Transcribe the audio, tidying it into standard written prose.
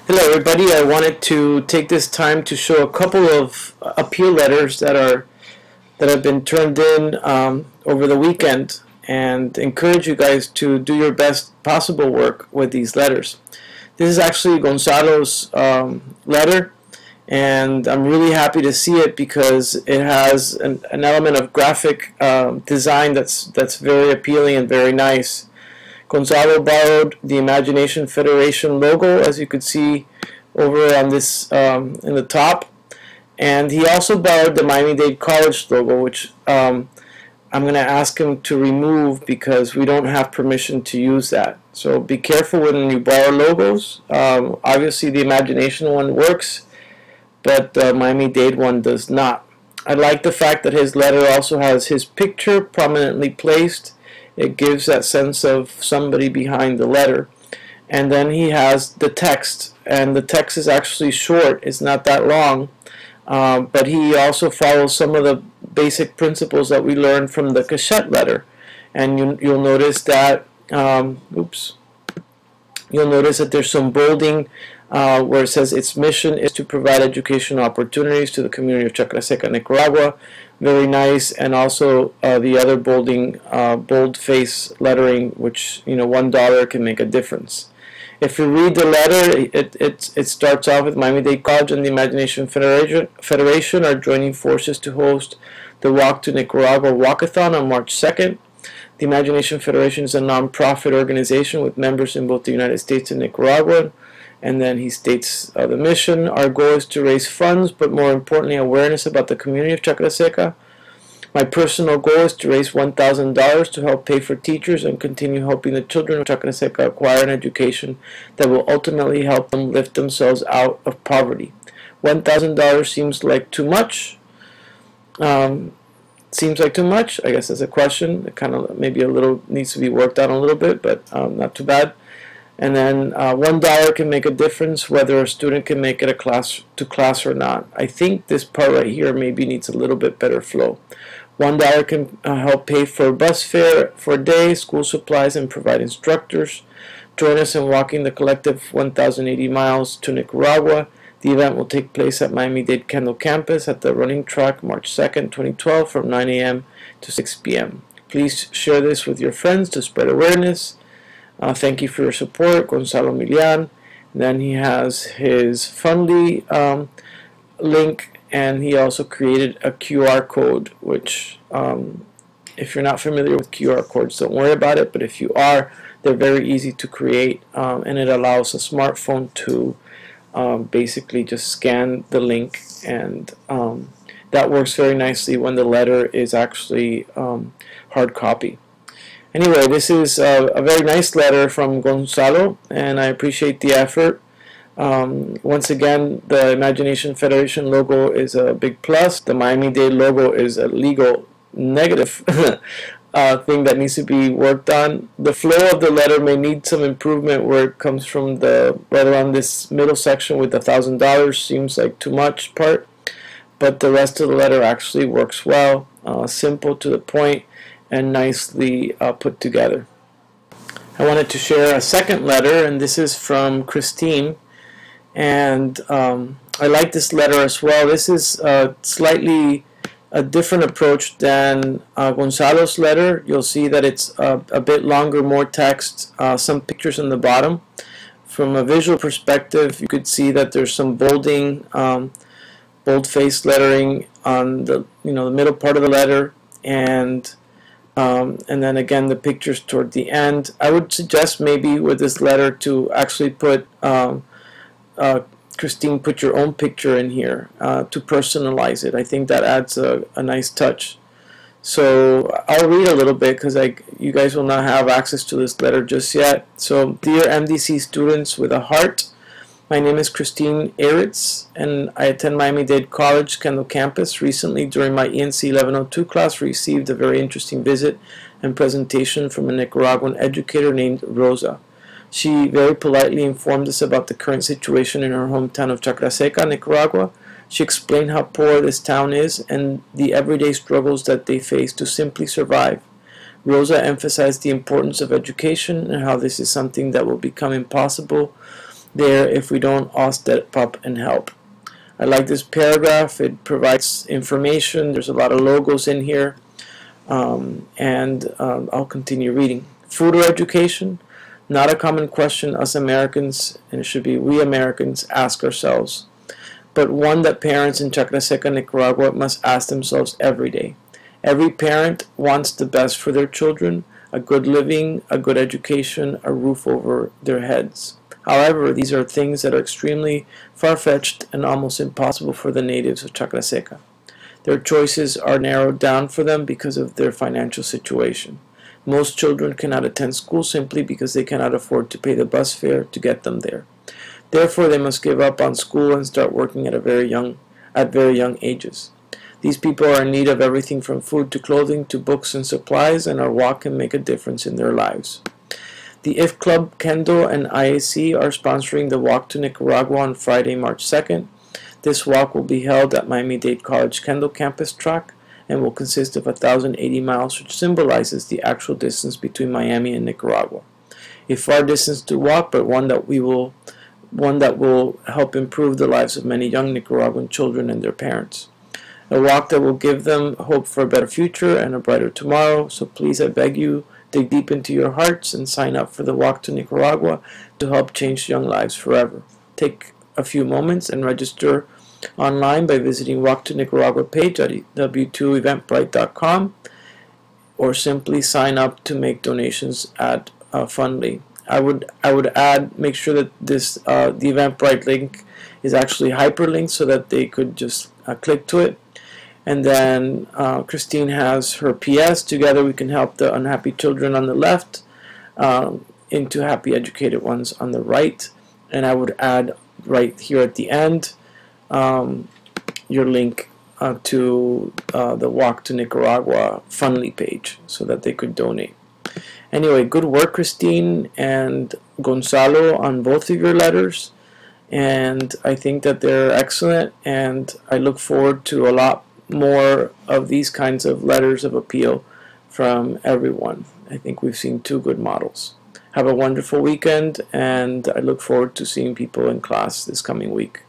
Hello everybody, I wanted to take this time to show a couple of appeal letters that have been turned in over the weekend and encourage you guys to do your best possible work with these letters. This is actually Gonzalo's letter, and I'm really happy to see it because it has an element of graphic design that's very appealing and very nice. Gonzalo borrowed the Imagination Federation logo, as you could see over on this in the top, and he also borrowed the Miami-Dade College logo, which I'm going to ask him to remove because we don't have permission to use that. So be careful when you borrow logos. Obviously the Imagination one works, but the Miami-Dade one does not. I like the fact that his letter also has his picture prominently placed. It gives that sense of somebody behind the letter. And then he has the text, and the text is actually short. It's not that long, but he also follows some of the basic principles that we learned from the Cachette letter. And you'll notice that, you'll notice that there's some bolding where it says its mission is to provide educational opportunities to the community of Chacraseca, Nicaragua. Very nice. And also the other bolding, bold-face lettering, which, $1 can make a difference. If you read the letter, it starts off with Miami-Dade College and the Imagination Federation are joining forces to host the Walk to Nicaragua Walkathon on March 2nd. The Imagination Federation is a non-profit organization with members in both the United States and Nicaragua. And then he states the mission. Our goal is to raise funds, but more importantly, awareness about the community of Chacraseca. My personal goal is to raise $1,000 to help pay for teachers and continue helping the children of Chacraseca acquire an education that will ultimately help them lift themselves out of poverty. $1,000 seems like too much. Seems like too much? I guess that's a question. It kind of maybe a little needs to be worked on a little bit, but not too bad. And then $1 can make a difference whether a student can make it to class or not. I think this part right here maybe needs a little bit better flow. $1 can help pay for bus fare for a day, school supplies, and provide instructors. Join us in walking the collective 1,080 miles to Nicaragua. The event will take place at Miami-Dade Kendall campus at the running track March 2nd, 2012 from 9 a.m. to 6 p.m. Please share this with your friends to spread awareness. Thank you for your support, Gonzalo Milian. Then he has his Fundly link, and he also created a QR code, which if you're not familiar with QR codes, don't worry about it, but if you are, they're very easy to create, and it allows a smartphone to basically just scan the link, and that works very nicely when the letter is actually hard copy. Anyway, this is a very nice letter from Gonzalo, and I appreciate the effort. Once again, the Imagination Federation logo is a big plus. The Miami-Dade logo is a legal negative thing that needs to be worked on. The flow of the letter may need some improvement where it comes from the right around this middle section with the $1,000 seems like too much part, but the rest of the letter actually works well, simple to the point, and nicely put together. I wanted to share a second letter, and this is from Christine, and I like this letter as well. This is slightly a different approach than Gonzalo's letter. You'll see that it's a bit longer, more text, some pictures in the bottom. From a visual perspective, you could see that there's some bolding, bold-faced lettering on the the middle part of the letter, and then again the pictures toward the end. I would suggest maybe with this letter to actually put Christine, put your own picture in here to personalize it. I think that adds a nice touch. So I'll read a little bit because you guys will not have access to this letter just yet. So, dear MDC students with a heart, my name is Christine Aritz, and I attend Miami-Dade College, Kendall campus. Recently, during my ENC 1102 class, received a very interesting visit and presentation from a Nicaraguan educator named Rosa. She very politely informed us about the current situation in her hometown of Chacraseca, Nicaragua. She explained how poor this town is and the everyday struggles that they face to simply survive. Rosa emphasized the importance of education and how this is something that will become impossible there if we don't all step up and help. I like this paragraph. It provides information. There's a lot of logos in here. I'll continue reading. Food or education? Not a common question us Americans, and it should be we Americans, ask ourselves, but one that parents in Chaclaseca, Nicaragua must ask themselves every day. Every parent wants the best for their children, a good living, a good education, a roof over their heads. However, these are things that are extremely far-fetched and almost impossible for the natives of Chaclaseca. Their choices are narrowed down for them because of their financial situation. Most children cannot attend school simply because they cannot afford to pay the bus fare to get them there. Therefore, they must give up on school and start working at very young ages. These people are in need of everything from food to clothing to books and supplies, and our walk can make a difference in their lives. The IF Club, Kendo, and IAC are sponsoring the Walk to Nicaragua on Friday, March 2nd. This walk will be held at Miami-Dade College Kendo campus track and will consist of 1,080 miles, which symbolizes the actual distance between Miami and Nicaragua. A far distance to walk, but one that will help improve the lives of many young Nicaraguan children and their parents. A walk that will give them hope for a better future and a brighter tomorrow. So please, I beg you, dig deep into your hearts and sign up for the Walk to Nicaragua to help change young lives forever. Take a few moments and register online by visiting Walk to Nicaragua page at w2eventbrite.com, or simply sign up to make donations at Fundly. I would add, make sure that this the Eventbrite link is actually hyperlinked so that they could just click to it. And then Christine has her PS. Together we can help the unhappy children on the left into happy educated ones on the right. And I would add right here at the end your link to the Walk to Nicaragua Fundly page so that they could donate. Anyway, good work, Christine and Gonzalo, on both of your letters. And I think that they're excellent, and I look forward to a lot more of these kinds of letters of appeal from everyone. I think we've seen two good models. Have a wonderful weekend, and I look forward to seeing people in class this coming week.